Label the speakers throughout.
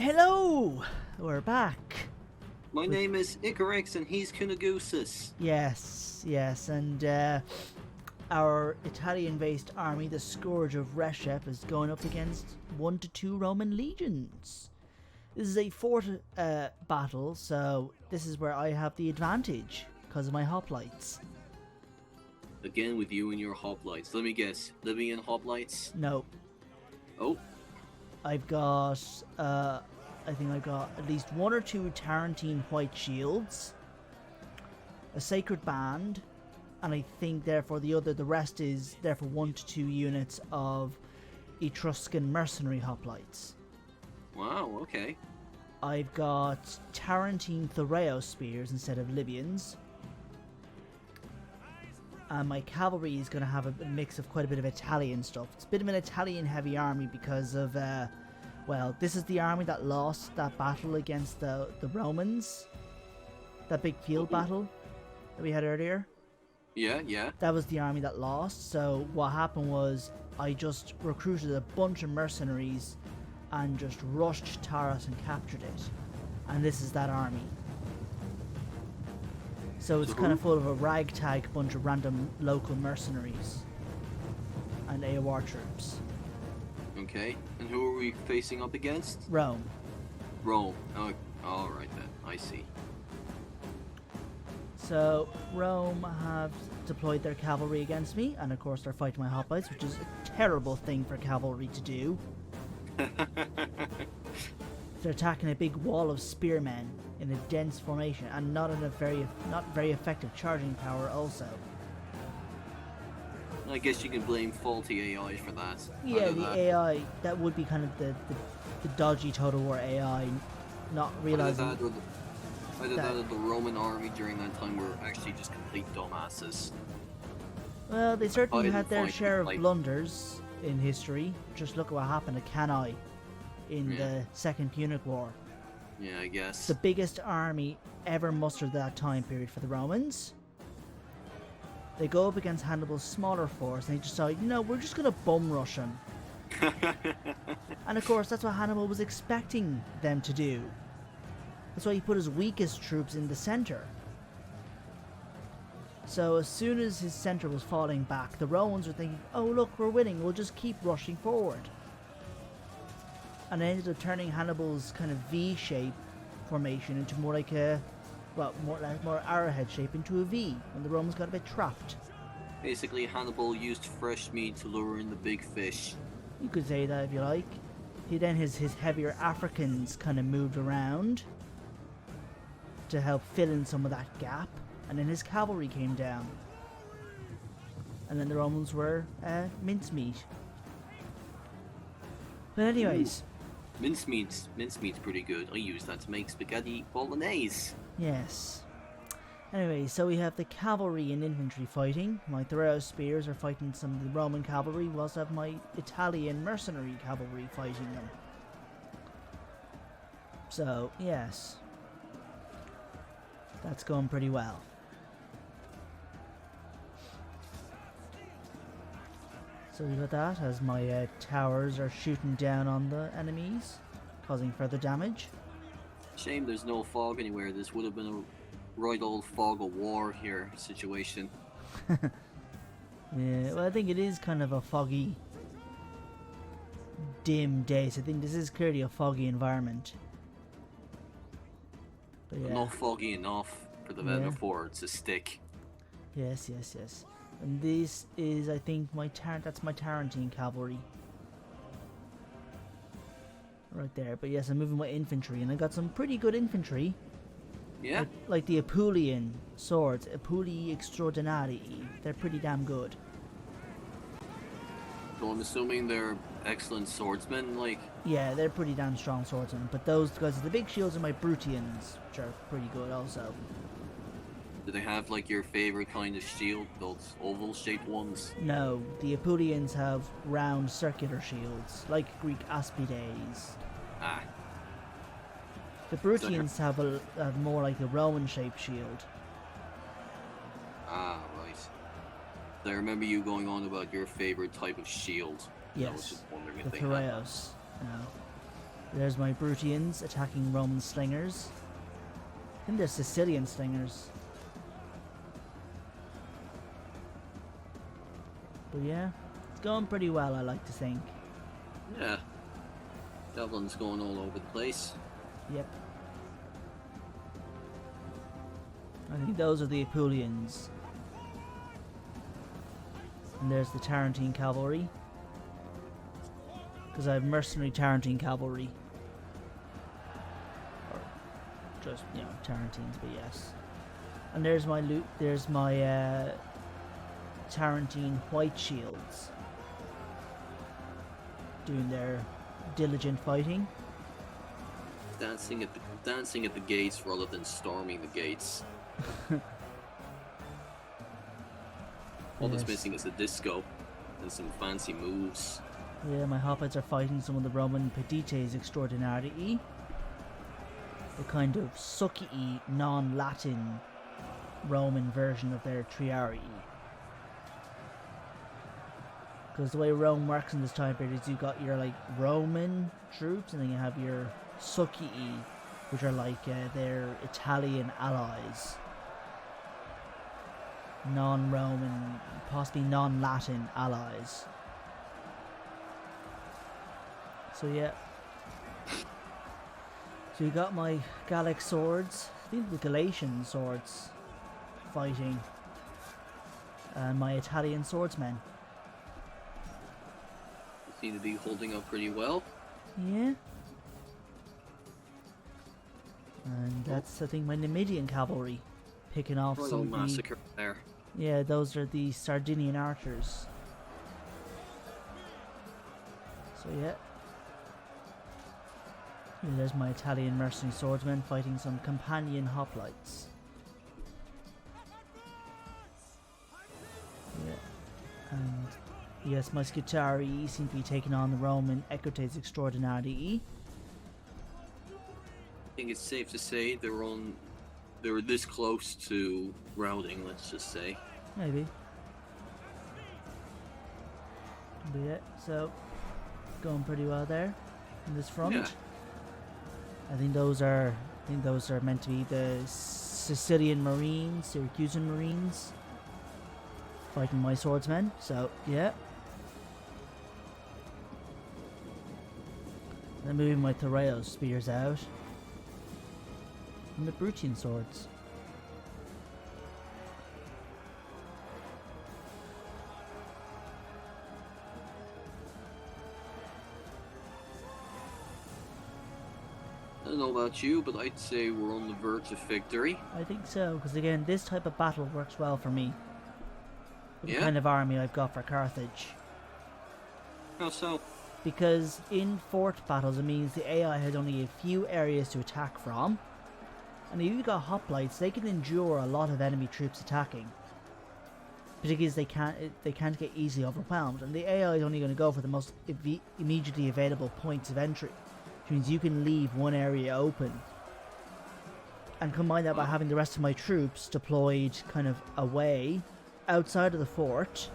Speaker 1: Hello! We're back.
Speaker 2: My name is Icarix and he's Cunagusis.
Speaker 1: Yes, and our Italian-based army, the Scourge of Reshep, is going up against 1 to 2 Roman legions. This is a fort battle, so this is where I have the advantage because of my hoplites.
Speaker 2: Again with you and your hoplites. Let me guess, Libyan hoplites?
Speaker 1: No.
Speaker 2: Oh.
Speaker 1: I've got, I think I've got at least 1 or 2 Tarentine white shields, a sacred band, and I think therefore the rest is therefore 1 to 2 units of Etruscan mercenary hoplites.
Speaker 2: Wow, okay.
Speaker 1: I've got Tarentine Thoreo spears instead of Libyans. And my cavalry is going to have a mix of quite a bit of Italian stuff. It's a bit of an Italian heavy army because of, well, this is the army that lost that battle against the Romans. That big field battle that we had earlier.
Speaker 2: Yeah.
Speaker 1: That was the army that lost. So what happened was I just recruited a bunch of mercenaries and just rushed Taras and captured it. And this is that army. So it's kind of full of a ragtag bunch of random local mercenaries and AOR troops.
Speaker 2: Okay, and who are we facing up against?
Speaker 1: Rome.
Speaker 2: Rome. Oh, alright then, I see.
Speaker 1: So Rome have deployed their cavalry against me, and of course they're fighting my hoplites, which is a terrible thing for cavalry to do. They're attacking a big wall of spearmen in a dense formation, and not very effective charging power also.
Speaker 2: I guess you can blame faulty AI for that.
Speaker 1: Yeah, the AI, that would be kind of the dodgy Total War AI, not realizing...
Speaker 2: Either that or the Roman army during that time were actually just complete dumbasses.
Speaker 1: Well, they certainly had their share of blunders in history. Just look at what happened to Cannae in the Second Punic War.
Speaker 2: Yeah, I guess.
Speaker 1: The biggest army ever mustered at that time period for the Romans. They go up against Hannibal's smaller force and they decide, you know, we're just going to bum rush him. And of course, that's what Hannibal was expecting them to do. That's why he put his weakest troops in the center. So as soon as his center was falling back, the Romans were thinking, oh look, we're winning, we'll just keep rushing forward. And it ended up turning Hannibal's kind of V-shape formation into more like a, well, more arrowhead shape into a V, when the Romans got a bit trapped.
Speaker 2: Basically, Hannibal used fresh meat to lure in the big fish.
Speaker 1: You could say that if you like. His heavier Africans kind of moved around to help fill in some of that gap, and then his cavalry came down. And then the Romans were mincemeat. But anyways...
Speaker 2: Mincemeat's pretty good. I use that to make spaghetti bolognese.
Speaker 1: Yes. Anyway, so we have the cavalry and infantry fighting. My Thoreo spears are fighting some of the Roman cavalry. We also have my Italian mercenary cavalry fighting them. So, yes. That's going pretty well. So we got that as my towers are shooting down on the enemies, causing further damage.
Speaker 2: Shame there's no fog anywhere. This would have been a right old fog of war here situation.
Speaker 1: Yeah, well I think it is kind of a foggy, dim day, so I think this is clearly a foggy environment. But yeah.
Speaker 2: Not foggy enough for the veteran forward to stick.
Speaker 1: Yes. And this is, I think, that's my Tarentine cavalry. Right there. But yes, I'm moving my infantry, and I got some pretty good infantry.
Speaker 2: Yeah?
Speaker 1: Like the Apulian swords, Apuli Extraordinari. They're pretty damn good.
Speaker 2: So I'm assuming they're excellent swordsmen, like...
Speaker 1: Yeah, they're pretty damn strong swordsmen. But those guys, the big shields are my Brutians, which are pretty good also.
Speaker 2: Do they have like your favorite kind of shield, those oval-shaped ones?
Speaker 1: No, the Apulians have round circular shields, like Greek Aspides.
Speaker 2: Ah.
Speaker 1: The Brutians have more like a Roman-shaped shield.
Speaker 2: Ah, right. I remember you going on about your favorite type of shield.
Speaker 1: Yes,
Speaker 2: I was just wondering
Speaker 1: the
Speaker 2: if they had that.
Speaker 1: Thoreos. No. There's my Brutians attacking Roman slingers. I think they're Sicilian slingers. But yeah, it's going pretty well, I like to think.
Speaker 2: Yeah. Javelin's going all over the place.
Speaker 1: Yep. I think those are the Apulians. And there's the Tarentine cavalry. Because I have mercenary Tarentine cavalry. Or just, you know, Tarentines, but yes. And there's my loot. There's my Tarentine white shields. Doing their diligent fighting.
Speaker 2: Dancing at the gates rather than storming the gates. All that's missing is a disco and some fancy moves.
Speaker 1: Yeah, my hoplites are fighting some of the Roman Pedites Extraordinarii. The kind of sucky, non-Latin Roman version of their Triarii. Because the way Rome works in this time period is you've got your like Roman troops, and then you have your succii, which are like their Italian allies. Non-Roman, possibly non-Latin allies. So yeah. So you got my Gallic swords, I think the Galatian swords, fighting. And my Italian swordsmen.
Speaker 2: Seem to be holding up pretty well.
Speaker 1: Yeah. And that's, I think, my Numidian cavalry picking off
Speaker 2: Royal
Speaker 1: some of
Speaker 2: massacre there.
Speaker 1: Yeah, those are the Sardinian archers. So yeah. And there's my Italian mercenary swordsmen fighting some companion hoplites. Yeah. And yes, my Scutarii seem to be taking on the Roman Equites Extraordinarii.
Speaker 2: I think it's safe to say they were this close to routing, let's just say.
Speaker 1: Maybe. But yeah, so going pretty well there in this front.
Speaker 2: Yeah.
Speaker 1: I think those are meant to be the Sicilian Marines, Syracusan Marines fighting my swordsmen. So yeah. Then moving my Thoreos spears out. And the Brutian swords.
Speaker 2: I don't know about you, but I'd say we're on the verge of victory.
Speaker 1: I think so, because again, this type of battle works well for me. With
Speaker 2: Yeah?
Speaker 1: the kind of army I've got for Carthage.
Speaker 2: How so?
Speaker 1: Because in fort battles, it means the AI has only a few areas to attack from. And if you've got hoplites, they can endure a lot of enemy troops attacking. Particularly as they can't get easily overwhelmed. And the AI is only going to go for the most immediately available points of entry. Which means you can leave one area open. And combine that by having the rest of my troops deployed kind of away, outside of the fort,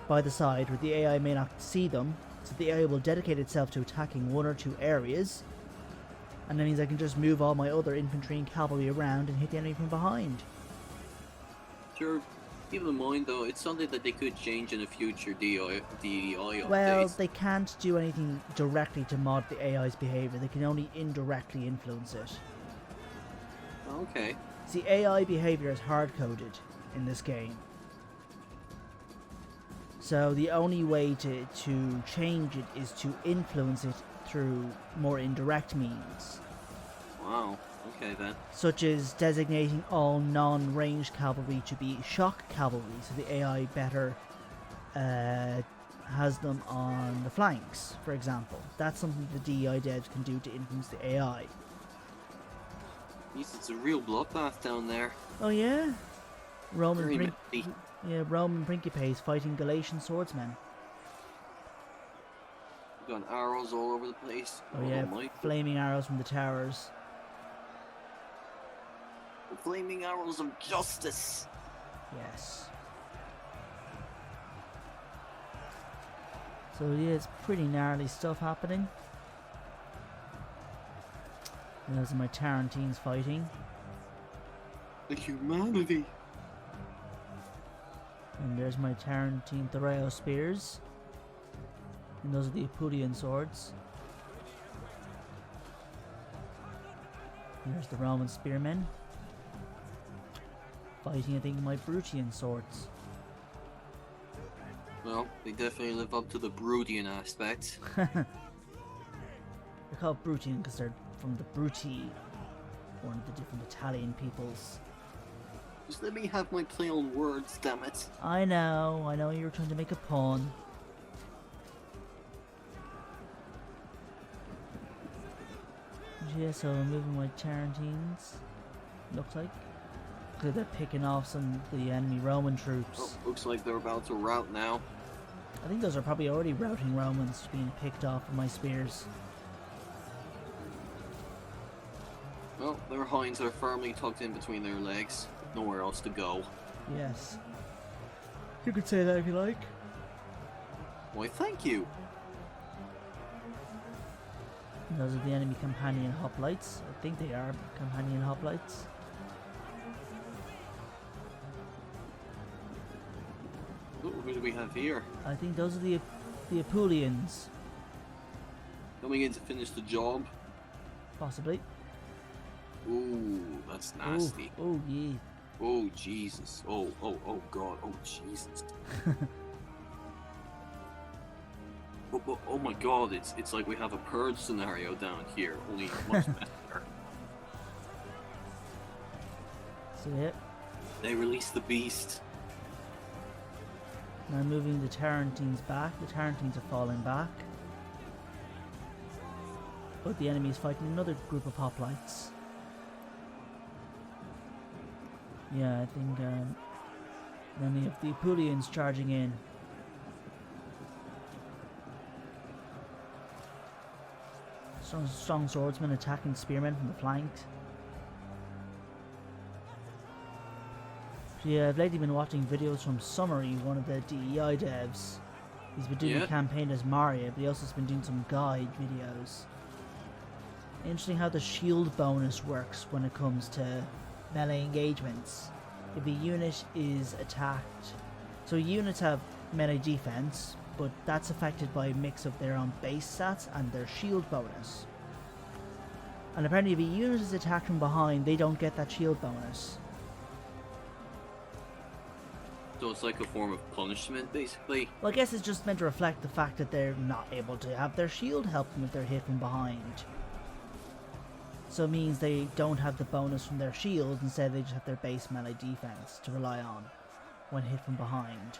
Speaker 1: by the side, where the AI may not see them. So the AI will dedicate itself to attacking one or two areas. And that means I can just move all my other infantry and cavalry around and hit the enemy from behind.
Speaker 2: Sure. Keep in mind though, it's something that they could change in a future DEI update.
Speaker 1: Well, they can't do anything directly to mod the AI's behaviour. They can only indirectly influence it.
Speaker 2: Okay.
Speaker 1: See, AI behaviour is hard-coded in this game. So the only way to change it is to influence it through more indirect means.
Speaker 2: Wow. Okay then.
Speaker 1: Such as designating all non-ranged cavalry to be shock cavalry, so the AI better has them on the flanks, for example. That's something the DEI devs can do to influence the AI.
Speaker 2: Jeez, it's a real bloodbath down there.
Speaker 1: Oh yeah?
Speaker 2: Very messy.
Speaker 1: Roman Principes fighting Galatian swordsmen.
Speaker 2: We've got arrows all over the place.
Speaker 1: Oh yeah,
Speaker 2: my.
Speaker 1: flaming arrows from the towers.
Speaker 2: The flaming arrows of justice.
Speaker 1: Yes. So yeah, it's pretty gnarly stuff happening. And those are my Tarantines fighting.
Speaker 2: The humanity.
Speaker 1: And there's my Tarantine Thoreo spears. And those are the Apulian swords. There's the Roman spearmen. Fighting, I think, my Brutian swords.
Speaker 2: Well, they definitely live up to the Brutian aspect.
Speaker 1: They're called Brutian because they're from the Bruti, one of the different Italian peoples.
Speaker 2: Just let me have my play on words, damn it.
Speaker 1: I know you were trying to make a pun. Yeah, so I'm moving my Tarantines, looks like. Because they're picking off some of the enemy Roman troops.
Speaker 2: Oh, looks like they're about to rout now.
Speaker 1: I think those are probably already routing Romans being picked off with my spears.
Speaker 2: Well, their hinds are firmly tucked in between their legs. Nowhere else to go.
Speaker 1: Yes. You could say that if you like.
Speaker 2: Why, thank you.
Speaker 1: And those are the enemy companion hoplites. I think they are companion hoplites.
Speaker 2: Ooh, who do we have here?
Speaker 1: I think those are the Apulians.
Speaker 2: Coming in to finish the job.
Speaker 1: Possibly.
Speaker 2: Ooh, that's nasty.
Speaker 1: Oh, yeah.
Speaker 2: Oh, Jesus. Oh, God. Oh, Jesus. oh my God, it's like we have a purge scenario down here, only much better.
Speaker 1: So, yeah.
Speaker 2: They released the beast.
Speaker 1: Now moving the Tarantines back. The Tarantines are falling back. But the enemy is fighting another group of hoplites. Yeah, I think then we have the Apulians charging in. Strong swordsmen attacking spearmen from the flank. Yeah, I've lately been watching videos from Summary, one of the DEI devs. He's been doing a campaign as Maria, but he also has been doing some guide videos. Interesting how the shield bonus works when it comes to melee engagements. If a unit is attacked, so units have melee defense, but that's affected by a mix of their own base stats and their shield bonus. And apparently if a unit is attacked from behind, they don't get that shield bonus.
Speaker 2: So it's like a form of punishment, basically.
Speaker 1: Well, I guess it's just meant to reflect the fact that they're not able to have their shield help them if they're hit from behind. So it means they don't have the bonus from their shield, instead they just have their base melee defense to rely on when hit from behind.